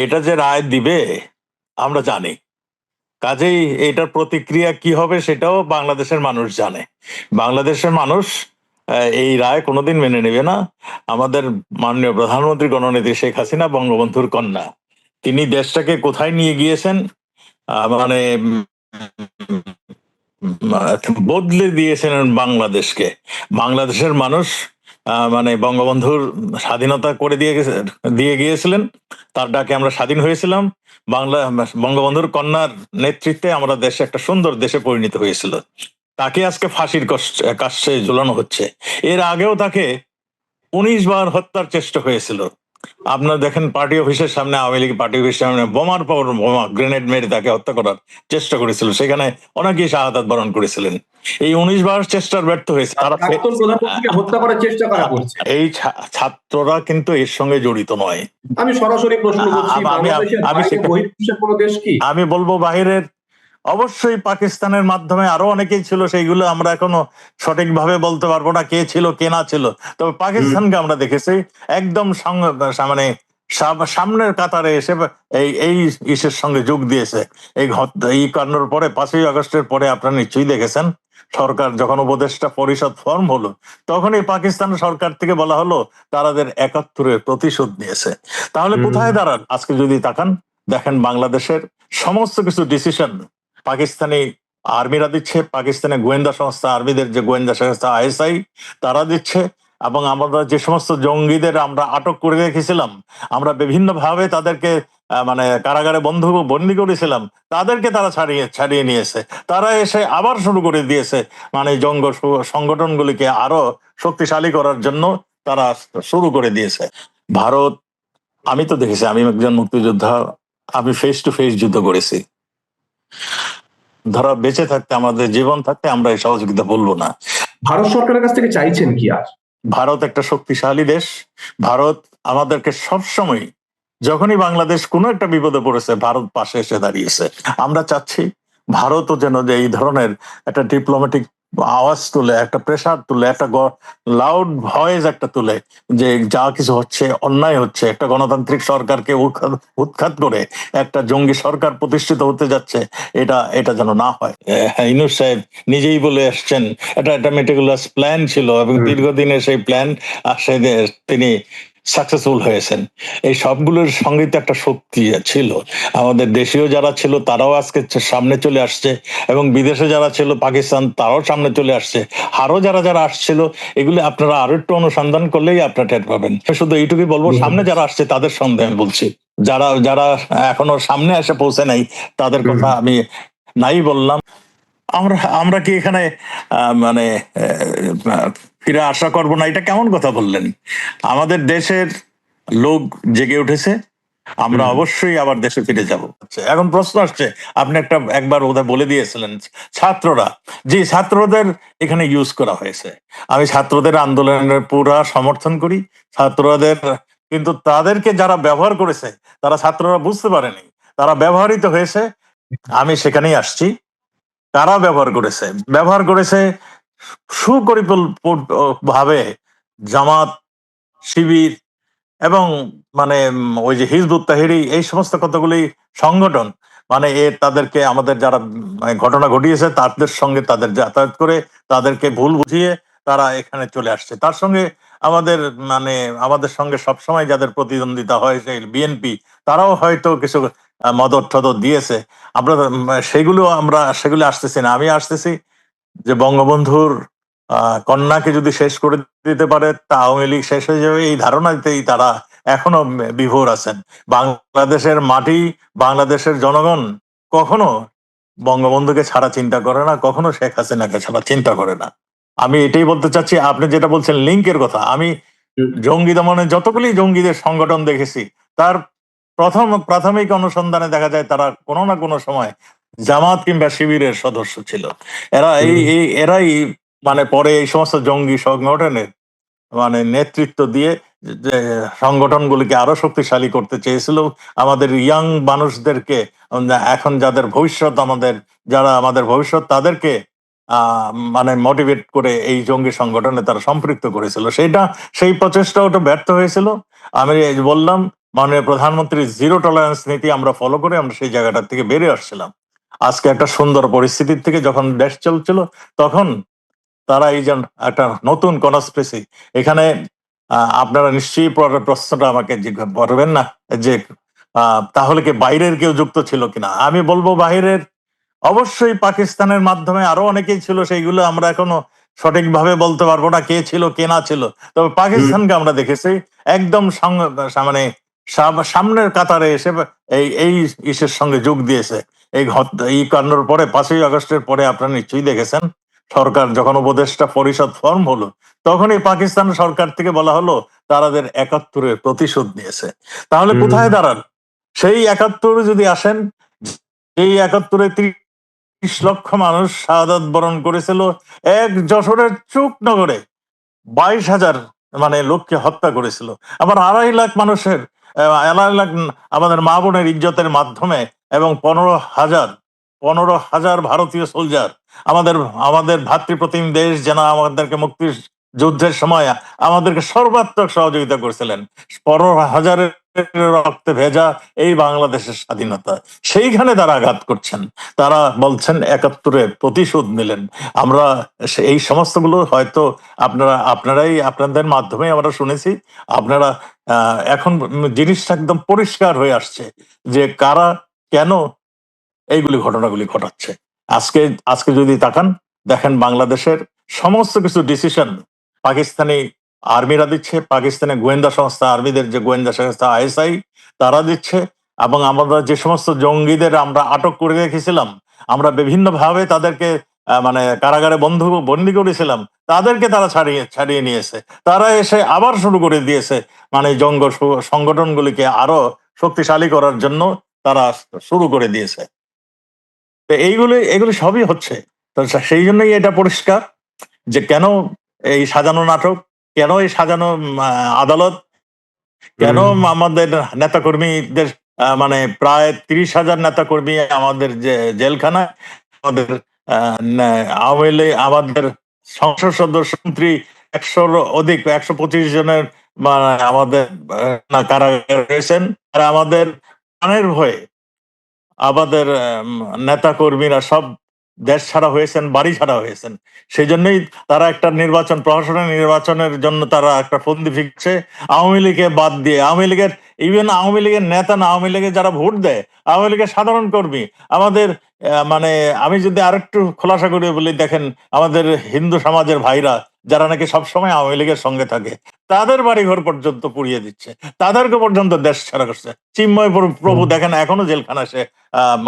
এটা যে রায় দিবে আমরা জানি, কাজেই এটার প্রতিক্রিয়া কি হবে সেটাও বাংলাদেশের মানুষ জানে। বাংলাদেশের মানুষ এই রায় কোনোদিন মেনে নেবে না। আমাদের মাননীয় প্রধানমন্ত্রী গণনেত্রী শেখ হাসিনা, বঙ্গবন্ধুর কন্যা, তিনি দেশটাকে কোথায় নিয়ে গিয়েছেন, মানে বদলে দিয়েছেন বাংলাদেশকে। বাংলাদেশের মানুষ মানে বঙ্গবন্ধুর স্বাধীনতা করে দিয়ে গিয়েছিলেন, তার ডাকে আমরা স্বাধীন হয়েছিলাম। বঙ্গবন্ধুর কন্যার নেতৃত্বে আমরা দেশে একটা সুন্দর দেশে পরিণত হয়েছিল। তাকে আজকে ফাঁসির কাছে ঝুলানো হচ্ছে। এর আগেও তাকে 19 বার হত্যার চেষ্টা হয়েছিল। আপনার দেখেন, পার্টি অফিসের সামনে, আওয়ামী লীগ পার্টি অফিসের সামনে বোমার পর বোমা, গ্রেনেড মেরে তাকে হত্যা করার চেষ্টা করেছিল। সেখানে অনেকেই শাহাদাত বরণ করেছিলেন। এই 19 বার চেষ্টার ব্যর্থ হয়েছে তারা। প্রধানমন্ত্রীকে হত্যা করার চেষ্টা করা করছে। এই ছাত্ররা কিন্তু এর সঙ্গে জড়িত নয়। আমি সরাসরি প্রশ্ন করছি, আমি বলবো বাহিরের, অবশ্যই পাকিস্তানের মাধ্যমে আরো অনেকেই ছিল, সেইগুলো আমরা এখনো সঠিকভাবে বলতে পারবো না কে ছিল কে না ছিল। তবে পাকিস্তানকে আমরা দেখেছি একদম মানে সামনের কাতারে এসে এই ইসের সঙ্গে যোগ দিয়েছে। এই কাণ্ডের পরে 5ই আগস্টের পরে আপনারা নিশ্চয়ই দেখেছেন, সরকার যখন উপদেষ্টা পরিষদ ফর্ম হলো, তখনই পাকিস্তান সরকার থেকে বলা হলো তাদের 71-এর প্রতিশোধ নিয়েছে। তাহলে কোথায় দাঁড়ান আজকে যদি তাকান, দেখেন বাংলাদেশের সমস্ত কিছু ডিসিশন পাকিস্তানি আর্মিরা দিচ্ছে, পাকিস্তানি গোয়েন্দা সংস্থা, আর্মিদের যে গোয়েন্দা সংস্থা আইএসআই, তারা দিচ্ছে। এবং আমরা যে সমস্ত জঙ্গিদের আমরা আটক করে রেখেছিলাম, আমরা বিভিন্ন ভাবে তাদেরকে মানে কারাগারে বন্দি করেছিলাম, তাদেরকে তারা ছাড়িয়ে নিয়েছে। তারা এসে আবার শুরু করে দিয়েছে, মানে সংগঠনগুলিকে আরো শক্তিশালী করার জন্য তারা শুরু করে দিয়েছে। ভারত, আমি তো দেখেছি, আমি একজন মুক্তিযোদ্ধা, আমি ফেস টু ফেস যুদ্ধ করেছি। ধরা বেঁচে থাকতে, আমাদের জীবন থাকতে আমরা এই সহযোগিতা বলবো না। ভারত সরকারের কাছ থেকে চাইছেন কি? আর ভারত একটা শক্তিশালী দেশ। ভারত আমাদেরকে সবসময়, যখনই বাংলাদেশ কোনো একটা বিপদে পড়েছে, ভারত পাশে এসে দাঁড়িয়েছে। আমরা চাচ্ছি ভারতও যেন যে এই ধরনের একটা ডিপ্লোম্যাটিক আওয়াজ তুলে, একটা প্রেসার তুলে, একটা লাউড ভয়েস একটা তুলে, যে যা কিছু হচ্ছে অন্যায় হচ্ছে, একটা গণতান্ত্রিক সরকারকে উৎখাত করে একটা জঙ্গি সরকার প্রতিষ্ঠিত হতে যাচ্ছে, এটা যেন না হয়। ইউনূস সাহেব নিজেই বলে আসছেন এটা মেটিকুলাস প্ল্যান ছিল, এবং দীর্ঘদিনের সেই প্ল্যান তিনি সাকসেসফুল হয়েছেন। এই সবগুলোর সঙ্গে তো একটা শক্তি ছিল। আমাদের দেশীয় যারা ছিল তারাও আজকে সামনে চলে আসছে, এবং বিদেশে যারা ছিল, পাকিস্তান, তারাও সামনে চলে আসছে। আরো যারা যারা আসছিল, এগুলি আপনারা আরো একটু অনুসন্ধান করলেই আপনারা টের পাবেন। শুধু এইটুকুই বলবো, সামনে যারা আসছে তাদের সন্দেহ আমি বলছি, যারা যারা এখনো সামনে এসে পৌঁছে নাই তাদের কথা আমি নাই বললাম। আমরা কি এখানে মানে ফিরে আশা করবো না? এটা কেমন কথা বললেন? আমাদের দেশের লোক জেগে উঠেছে, আমরা অবশ্যই আবার দেশে ফিরে যাব। এখন প্রশ্ন আসছে, আপনি একবার ওদের বলে দিয়েছিলেন ছাত্ররা, যে ছাত্রদের এখানে ইউজ করা হয়েছে। আমি ছাত্রদের আন্দোলনের পুরা সমর্থন করি। ছাত্রদের, কিন্তু তাদেরকে যারা ব্যবহার করেছে, তারা ছাত্ররা বুঝতে পারেনি, তারা ব্যবহৃত হয়েছে। আমি সেখানেই আসছি, কারা ব্যবহার করেছে ভাবে জামাত, শিবির, এবং মানে ওই যে হিজবুত তাহরির, এই সমস্ত কতগুলি সংগঠন, মানে তাদেরকে, আমাদের যারা ঘটনা ঘটিয়েছে তাদের সঙ্গে তাদের যাতায়াত করে, তাদেরকে ভুল বুঝিয়ে তারা এখানে চলে আসছে। তার সঙ্গে আমাদের সঙ্গে সবসময় যাদের প্রতিদ্বন্দ্বিতা হয়, সেই বিএনপি, তারাও হয়তো কিছু মদত টদত দিয়েছে। সেগুলো আসতেছি না। আমি আসতেছি যে বঙ্গবন্ধুর কন্যাকে যদি শেষ করে দিতে পারে, তা আওয়ামী লীগ শেষ হয়ে যাবে, এই ধারণাতেই তারা এখনো বিভোর আছেন। বাংলাদেশের মাটি, বাংলাদেশের জনগণ কখনো বঙ্গবন্ধুকে ছাড়া চিন্তা করে না, কখনো শেখ হাসিনাকে ছাড়া চিন্তা করে না। আমি এটাই বলতে চাচ্ছি। আপনি যেটা বলছেন লিঙ্কের কথা, আমি জঙ্গি দমনে যতগুলি জঙ্গিদের সংগঠন দেখেছি, তার প্রাথমিক অনুসন্ধানে দেখা যায় তারা কোনো না কোনো সময় জামাত কিংবা শিবিরের সদস্য ছিল। এরাই মানে পরে এই সমস্ত জঙ্গি সংগঠনের নেতৃত্ব দিয়ে যে সংগঠনগুলিকে আরো শক্তিশালী করতে চেয়েছিল। আমাদের ইয়াং মানুষদেরকে, এখন যারা আমাদের ভবিষ্যৎ, তাদেরকে মোটিভেট করে এই জঙ্গি সংগঠনে তারা সম্পৃক্ত করেছিল। সেই প্রচেষ্টা ওটা ব্যর্থ হয়েছিল। আমি বললাম মাননীয় প্রধানমন্ত্রীর জিরো টলারেন্স নীতি আমরা ফলো করে আমরা সেই জায়গাটার থেকে বেরিয়ে আসছিলাম। আজকে একটা সুন্দর পরিস্থিতির থেকে যখন দেশ চলছিল, তখন তারা এই যে একটা নতুন কনস্পিরেসি এখানে, আপনারা নিশ্চয়ই পরের প্রশ্নটা আমাকে জিজ্ঞাসা করবেন না যে তাহলে কি বাইরের কেউ যুক্ত ছিল কিনা। আমি বলবো বাইরের অবশ্যই পাকিস্তানের মাধ্যমে আরো অনেকেই ছিল, সেইগুলো আমরা এখনো সঠিকভাবে বলতে পারবো না কে ছিল কে না ছিল। তবে পাকিস্তানকে আমরা দেখেছি একদম মানে সামনের কাতারে এসে এই ইসের সঙ্গে যোগ দিয়েছে। এই কাণ্ডর পরে 5ই আগস্টের পরে আপনারা নিশ্চয়ই দেখেছেন, সরকার যখন উপদেষ্টা পরিষদ ফর্ম হলো, তখনই পাকিস্তান সরকার থেকে বলা হলো তাদের 71-এর প্রতিশোধ নিয়েছে। তাহলে কোথায় দাঁড়ান? সেই 71 যদি আসেন, এই 71-এ 30 লক্ষ মানুষ শাহাদাত বরণ করেছিল, এক যশোরের চুকনগরে 22,000 মানে লোককে হত্যা করেছিল। আবার 2.5 লাখ মানুষের 2.5 লাখ আমাদের মা বোনের ইজ্জতের মাধ্যমে, এবং 15,000 ভারতীয় সোলজার আমাদের আমাদের ভাতৃপ্রতিম দেশ যেন আমাদেরকে মুক্তির যুদ্ধের সময় আমাদেরকে সর্বাত্মক সহযোগিতা করেছিলেন। 15,000-এর রক্তে ভেজা এই বাংলাদেশের স্বাধীনতা, সেইখানে তারা আঘাত করছেন। তারা বলছেন 71-এর প্রতিশোধ নিলেন। আমরা এই সমস্তগুলো হয়তো আপনারাই আপনাদের মাধ্যমে আমরা শুনেছি। আপনারা এখন জিনিসটা একদম পরিষ্কার হয়ে আসছে যে কারা কেন এইগুলি ঘটনাগুলি ঘটাচ্ছে। আজকে আজকে যদি তাকান, দেখেন বাংলাদেশের সমস্ত কিছু ডিসিশন পাকিস্তানি আর্মিরা দিচ্ছে, পাকিস্তানি গোয়েন্দা সংস্থা, আর্মিদের যে গোয়েন্দা সংস্থা আইএসআই তারা দিচ্ছে, এবং আমরা যে সমস্ত জঙ্গিদের আমরা আটক করে রেখেছিলাম, আমরা বিভিন্ন ভাবে তাদেরকে মানে কারাগারে বন্দি করেছিলাম, তাদেরকে তারা ছাড়িয়ে নিয়েছে। তারা এসে আবার শুরু করে দিয়েছে, মানে সংগঠনগুলিকে আরো শক্তিশালী করার জন্য তারা শুরু করে দিয়েছে। তো এগুলি সবই হচ্ছে। তো সেই জন্যই এটা পরিষ্কার যে কেন এই সাজানো নাটক, কেন এই সাজানো আদালত, কেন আমাদের নেতাকর্মীদের মানে প্রায় 30,000 নেতাকর্মী আমাদের যে জেলখানায়, আমাদের আওয়ামী লীগ আমাদের সংসদ সদস্য মন্ত্রী 100-র অধিক 125 জনের আমাদের কারাগারে রয়েছেন। আর আমাদের প্রাণের ভয়ে আমাদের নেতা কর্মীরা সব দেশ ছাড়া হয়েছেন, বাড়ি ছাড়া হয়েছেন। সেই জন্যই তারা একটা প্রশাসনের নির্বাচনের জন্য তারা একটা ফন্দি ফিরছে আওয়ামী লীগকে বাদ দিয়ে। আওয়ামী লীগের ইভেন আওয়ামী লীগের নেতা না, আওয়ামী লীগের যারা ভোট দেয়, আওয়ামী লীগের সাধারণ কর্মী, আমাদের মানে আমি যদি আরেকটু খোলাসা করে বলি, দেখেন আমাদের হিন্দু সমাজের ভাইরা যারা নাকি সবসময় আওয়ামী লীগের সঙ্গে থাকে, তাদের বাড়িঘর পর্যন্ত পুড়িয়ে দিচ্ছে, তাদেরকে পর্যন্ত দেশ ছাড়া করছে। চিন্ময় প্রভু দেখেন এখনো জেলখানা সে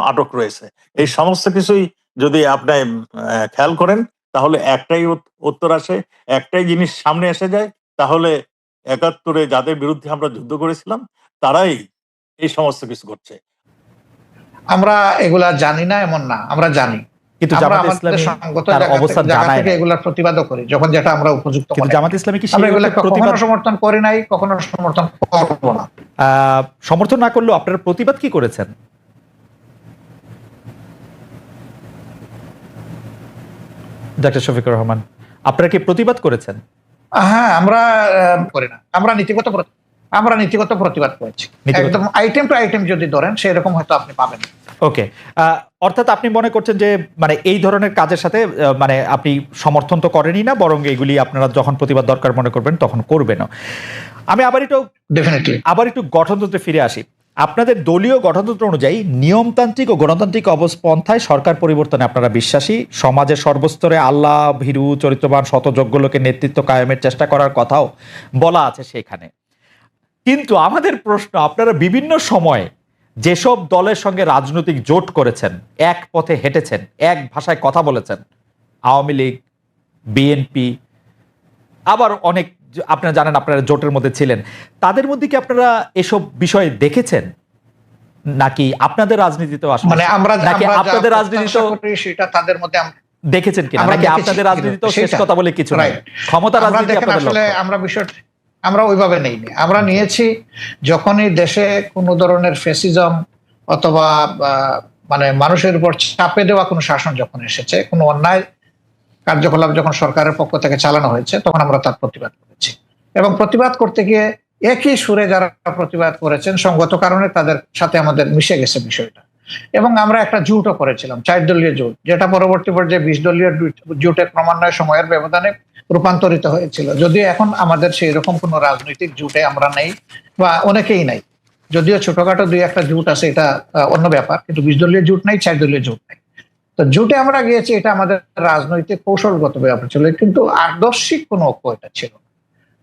আটক রয়েছে। এই সমস্ত কিছুই যদি আপনি খেয়াল করেন, তাহলে একটাই উত্তর আসে, একটাই জিনিস সামনে এসে যায়, তাহলে 71-এ যাদের বিরুদ্ধে আমরা যুদ্ধ করেছিলাম তারাই এই সমস্ত কিছু করছে। আমরা এগুলা জানি না এমন না, আমরা জানি, কিন্তু জামাত ইসলামী তার অবস্থান জানায় না, এগুলার প্রতিবাদও করি যখন যেটা আমরা উপযুক্ত। কিন্তু জামাত ইসলামী কি আমরা এগুলা কখনো সমর্থন করি নাই, কখনো সমর্থন করব না। সমর্থন না করলেও আপনারা প্রতিবাদ কি করেছেন? ডক্টর শফিকুর রহমান, আপনারা কি প্রতিবাদ করেছেন? হ্যাঁ, আমরা করি না, আমরা নীতিগত প্রতিবাদ করেছি। একদম আইটেম টু আইটেম যদি ধরেন সেরকম হয়তো আপনি পাবেন। ওকে, অর্থাৎ আপনি মনে করছেন যে মানে এই ধরনের কাজের সাথে মানে আপনি সমর্থন তো করেনই না, বরং এগুলি আপনারা যখন প্রতিবাদ দরকার মনে করবেন তখন করবেন। আমি আবার একটু গঠনতন্ত্রে ফিরে আসি। আপনাদের দলীয় গঠনতন্ত্র অনুযায়ী নিয়মতান্ত্রিক ও গণতান্ত্রিক অবস্থায় সরকার পরিবর্তনে আপনারা বিশ্বাসী। সমাজের সর্বস্তরে আল্লাহ ভীরু চরিত্রবান শতযোগ্য লোকের নেতৃত্ব কায়েমের চেষ্টা করার কথাও বলা আছে সেখানে। কিন্তু আমাদের প্রশ্ন, আপনারা বিভিন্ন সময়ে যেসব দলের সঙ্গে রাজনৈতিক জোট করেছেন, এক পথে হেঁটেছেন, এক ভাষায় কথা বলেছেন, আওয়ামী লীগ, বিএনপি, আবার অনেক আপনারা জানেন আপনারা জোটের মধ্যে ছিলেন, তাদের মধ্যে কি আপনারা এসব বিষয়ে দেখেছেন নাকি আপনাদের রাজনীতিতেও আসলে মানে আমরা নাকি আপনাদের রাজনীতিতেও সেটা তাদের মধ্যে দেখেছেন কিনা, নাকি আপনাদের রাজনীতিতেও শেষ কথা বলে কিছু নাই, ক্ষমতা রাজনীতি আপনাদের লক্ষ্য? আমরা বিষয়টা আমরা ওইভাবে নেইনি। আমরা নিয়েছি যখনই দেশে কোনো ধরনের ফ্যাসিজম অথবা মানে মানুষের উপর চাপে দেওয়া কোনো শাসন যখন এসেছে, কোনো অন্যায় কার্যকলাপ যখন সরকারের পক্ষ থেকে চালানো হয়েছে, তখন আমরা তার প্রতিবাদ করেছি। এবং প্রতিবাদ করতে গিয়ে একই সুরে যারা প্রতিবাদ করেছেন, সঙ্গত কারণে তাদের সাথে আমাদের মিশে গেছে বিষয়টা। এবং আমরা একটা জোটও করেছিলাম, 4 দলীয় জোট, যেটা পরবর্তী পর্যায়ে 20 দলীয় জোটে ক্রমান্বয়ে সময়ের ব্যবধানে রূপান্তরিত হয়েছিল। যদিও এখন আমাদের সেই রকম কোনো রাজনৈতিক জোটে আমরা নেই, বা অনেকেই নাই। যদিও ছোটখাটো 2-1টা জোট আছে, এটা অন্য ব্যাপার, কিন্তু 20 দলীয় জোট নাই, 4 দলীয় জোট নাই। তো জোটে আমরা গিয়েছি, এটা আমাদের রাজনৈতিক কৌশলগত ব্যাপার ছিল, কিন্তু আদর্শিক কোনো ঐক্য এটা ছিল না।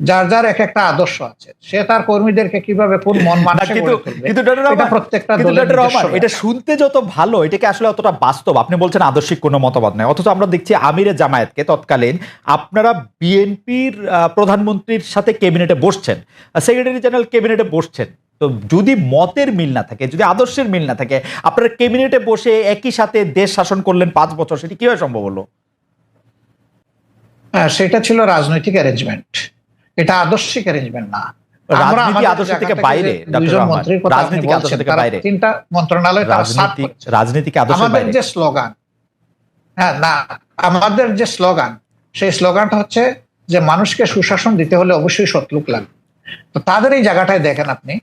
যার যার এক একটা আদর্শ আছে, সে তার কর্মীদেরকে কিভাবে কোন মন মানসে কিন্তু গড়ে তুলবে, কিন্তু ডক্টর এটা রহমান, প্রত্যেকটা কিন্তু দলের ডক্টর রহমান, নিজস্ব এটা ব্যাপার। শুনতে যত ভালো, এটাকে আসলে অতটা বাস্তব। আপনি বলছেন আদর্শিক কোনো মতবাদ নাই, অথচ আমরা দেখছি আমিরে জামায়াতকে তৎকালীন আপনারা বিএনপির প্রধানমন্ত্রীর সাথে ক্যাবিনেটে বসছেন, সেক্রেটারি জেনারেল ক্যাবিনেটে বসছেন। তো যদি মতের মিল না থাকে, যদি আদর্শের মিল না থাকে, আপনারা ক্যাবিনেটে বসে একই সাথে দেশ শাসন করলেন 5 বছর, সেটি কিভাবে সম্ভব হলো? সেটা ছিল রাজনৈতিক অ্যারেঞ্জমেন্ট, এটা আদর্শিক অ্যারেঞ্জমেন্ট না। আমরা রাজনীতি আমাদের আদর্শ জায়গা থেকে থেকে বাইরে, যে ডক্টর দুইজন রহমান, মন্ত্রীর কথা আপনি রাজনীতিকে আদর্শ বলছেন, থেকে তারা বাইরে, 3টা মন্ত্রণালয় তারা সাফ করেছে। রাজনীতিকে আদর্শের আমাদের বাইরে। যে স্লোগান, হ্যাঁ না, আমাদের যে স্লোগান, সেই স্লোগানটা হচ্ছে যে মানুষকে সুশাসন দিতে হলে অবশ্যই সৎলোক লাগবে। তো তাদের এই জায়গাটায় দেখেন আপনি,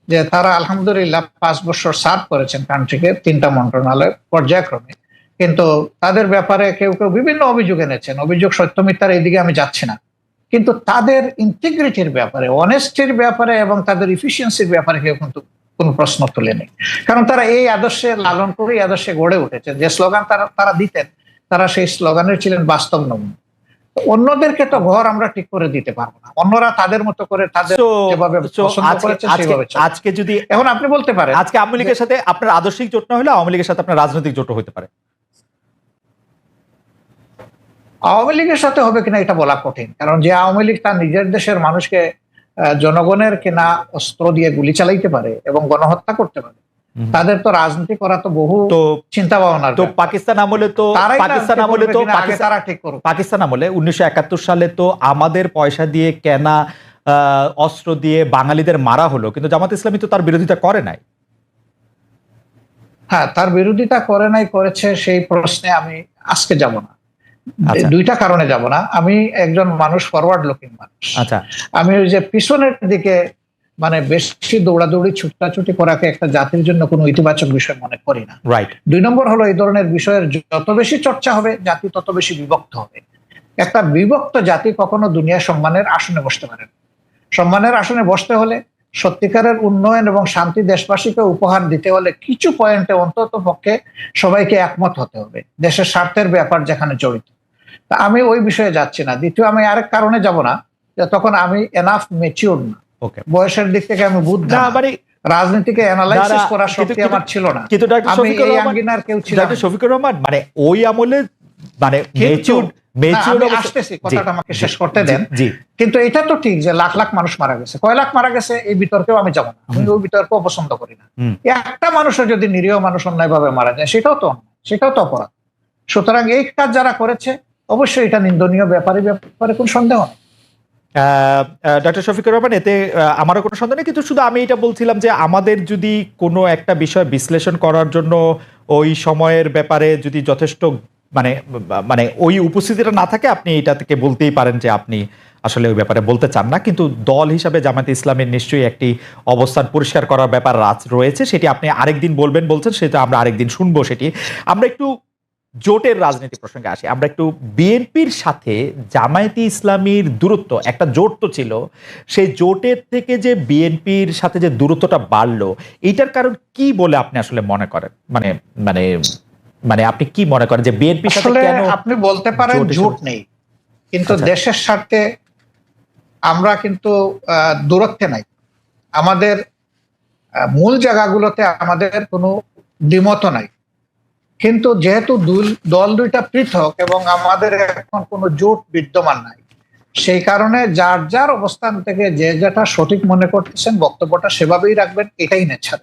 যে তারা আলহামদুলিল্লাহ 5 বছর সার্ভ করেছেন কান্ট্রিকে, 3টা মন্ত্রণালয় পর্যায়ক্রমে, কিন্তু তাদের ব্যাপারে কেউ কেউ বিভিন্ন অভিযোগ এনেছেন। অভিযোগ সত্য মিথ্যার এইদিকে আমি যাচ্ছি না, কিন্তু তাদের ইন্টিগ্রিটির ব্যাপারে, অনেস্টির ব্যাপারে এবং তাদের ইফিসিয়েন্সির ব্যাপারে কেউ কিন্তু কোনো প্রশ্ন তুলেনি। কারণ তারা এই আদর্শে লালন করে, এই আদর্শে গড়ে উঠেছে। যে স্লোগান তারা দিতেন, তারা সেই স্লোগানের ছিলেন বাস্তব নমুনা। অন্যদেরকে তো ঘর আমরা ঠিক করে দিতে পারবো না, অন্যরা তাদের মতো করে তাদের যেভাবে পছন্দ করেছে সেভাবে চলে। আজকে যদি এখন আপনি বলতে পারেন আজকে আওয়ামী লীগের সাথে আপনার আদর্শিক জোট না হলে আওয়ামী লীগের সাথে আপনার রাজনৈতিক জোট হতে পারে। আওয়ামী লীগের সাথে হবে কিনা এটা বলা কঠিন, কারণ যে আওয়ামী লীগ তার নিজের দেশের মানুষকে জনগণের কেনা অস্ত্র দিয়ে গুলি চালাইতে পারে এবং গণহত্যা করতে পারে, তাদের তো রাজনীতি করা তো বহু চিন্তা ভাবনার। তো পাকিস্তান আমলে তো পাকিস্তান আমলে 1971 সালে তো আমাদের পয়সা দিয়ে কেনা অস্ত্র দিয়ে বাঙালিদের মারা হলো, কিন্তু জামাত ইসলামী তো তার বিরোধিতা করে নাই। হ্যাঁ, তার বিরোধিতা করে নাই, করেছে, সেই প্রশ্নে আমি আজকে যাব না। দুইটা কারণে যাব না। আমি একজন মানুষ, ফরওয়ার্ড লুকিং মানুষ। আচ্ছা, আমি ওই যে পিছনের দিকে মানে বেশি দৌড়াদৌড়ি ছুটাছুটি করাকে একটা জাতির জন্য কোনো ইতিবাচক বিষয় মনে করি না। রাইট। 2 নম্বর হলো, এই ধরনের বিষয়ের যত বেশি চর্চা হবে, জাতি তত বেশি বিভক্ত হবে। একটা বিভক্ত জাতি কখনো দুনিয়া সম্মানের আসনে বসতে পারে না। সম্মানের আসনে বসতে হলে, সত্যিকারের উন্নয়ন এবং শান্তি দেশবাসীকে উপহার দিতে হলে কিছু পয়েন্টে অন্তত পক্ষে সবাইকে একমত হতে হবে, দেশের স্বার্থের ব্যাপার যেখানে জড়িত। তা আমি ওই বিষয়ে যাচ্ছি না। দ্বিতীয়, আমি আরেক কারণে যাব না, যে তখন আমি এনাফ ম্যাচিউর না, বয়সের দিক থেকে আমি বুদ্ধ না, রাজনীতিকে অ্যানালাইসিস করার শক্তি আমার ছিল না। কিন্তু আমি এই আঙ্গিনার কেউ ছিলাম না। শফিকুর রহমান, মানে ওই আমলে মানে আসতেছি, কথাটা আমাকে শেষ করতে দেন। কিন্তু এটা তো ঠিক যে লাখ লাখ মানুষ মারা গেছে, কয় লাখ মারা গেছে, এই বিতর্কেও আমি যাব না। আমি ওই বিতর্কও পছন্দ করি না। একটা মানুষও যদি নিরীহ মানুষ অন্যায়ভাবে মারা যায়, সেটাও তো অন্যায়, সেটাও তো অপরাধ। সুতরাং এই কাজ যারা করেছে, অবশ্যই এটা নিন্দনীয়, ব্যাপারে কোনো সন্দেহ নেই। ডক্টর শফিকুর রহমান, এতে আমারও কোনো সন্দেহ নেই, কিন্তু শুধু আমি এটা বলছিলাম যে আমাদের যদি কোনো একটা বিষয় বিশ্লেষণ করার জন্য ওই সময়ের ব্যাপারে যদি যথেষ্ট মানে ওই উপস্থিতিটা না থাকে, আপনি এটা থেকে বলতেই পারেন যে আপনি আসলে ওই ব্যাপারে বলতে চান না। কিন্তু দল হিসাবে জামায়াতে ইসলামের নিশ্চয়ই একটি অবস্থান পরিষ্কার করার ব্যাপার রয়েছে, সেটি আপনি আরেকদিন বলছেন, সেটা আমরা আরেকদিন শুনবো। সেটি আমরা একটু জোটের রাজনীতি প্রসঙ্গে আসি। আমরা একটু বিএনপির সাথে জামায়াতে ইসলামীর দূরত্ব, একটা জোট তো ছিল, সেই জোটের থেকে যে বিএনপির সাথে যে দূরত্বটা বাড়লো, এইটার কারণ কি বলে আপনি আসলে মনে করেন? মানে আপনি কি মনে করেন যে বিএনপির সাথে কেন? আপনি বলতে পারেন জোট নেই, কিন্তু দেশের স্বার্থে আমরা কিন্তু দূরত্বে নাই। আমাদের মূল জায়গাগুলোতে আমাদের কোনো দ্বিমত নাই, কিন্তু যেহেতু দল দুইটা পৃথক এবং আমাদের এখন কোনো জোট বিদ্যমান নাই, সেই কারণে যার যার অবস্থান থেকে যে যেটা সঠিক মনে করতেছেন বক্তব্যটা সেভাবেই রাখবেন, এটাই নেচার।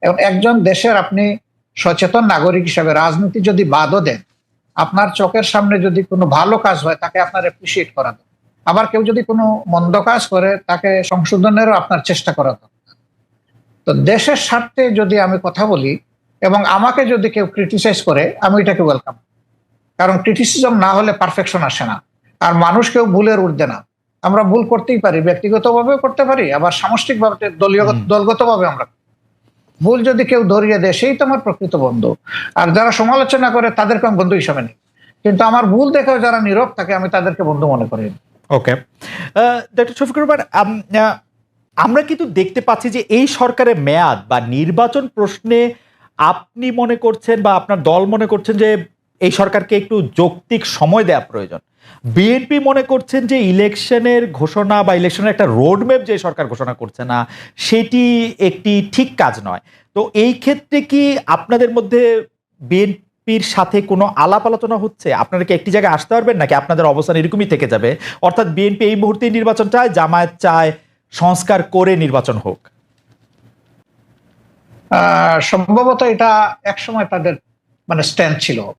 এবং একজন দেশের আপনি সচেতন নাগরিক হিসাবে রাজনীতি যদি বাদও দেন, আপনার চোখের সামনে যদি কোনো ভালো কাজ হয়, তাকে আপনার অ্যাপ্রিসিয়েট করা দরকার। আবার কেউ যদি কোনো মন্দ কাজ করে, তাকে সংশোধনেরও আপনার চেষ্টা করা দরকার। তো দেশের স্বার্থে যদি আমি কথা বলি এবং আমাকে যদি কেউ ক্রিটিসাইজ করে, আমি এটাকে ওয়েলকাম, কারণ ক্রিটিসিজম না হলে পারফেকশন আসে না, আর মানুষ কেউ ভুলের ঊর্ধ্বে না। আমরা ভুল করতেই পারি, ব্যক্তিগতভাবেও করতে পারি, আবার সামষ্টিকভাবে দলগতভাবে আমরা ভুল যদি কেউ ধরিয়ে দেয় সেই তো আমার প্রকৃত বন্ধু। আর যারা সমালোচনা করে তাদেরকে আমি বন্ধু হিসাবে নিই, কিন্তু আমার ভুল দেখেও যারা নীরব থাকে আমি তাদেরকে বন্ধু মনে করি। ওকে, ডক্টর শফিকুর রহমান, আমরা কিন্তু দেখতে পাচ্ছি যে এই সরকারের মেয়াদ বা নির্বাচন প্রশ্নে আপনি মনে করছেন বা আপনার দল মনে করছেন যে এই সরকারকে একটু যৌক্তিক সময় দেওয়া প্রয়োজন। বিএনপি মনে করছেন যে ইলেকশনের ঘোষণা বা ইলেকশনের একটা রোডম্যাপ যে সরকার ঘোষণা করছে না সেটি একটি ঠিক কাজ নয়। তো এই ক্ষেত্রে কি আপনাদের মধ্যে বিএনপির সাথে কোনো আলাপ আলোচনা হচ্ছে? আপনারা কি একটি জায়গায় আসতে পারবেন নাকি আপনাদের অবস্থান এরকমই থেকে যাবে? অর্থাৎ বিএনপি এই মুহূর্তে নির্বাচন চায়, জামায়াত চায় সংস্কার করে নির্বাচন হোক। সম্ভবত এটা একসময় তাদের স্ট্যান্ড ছিল।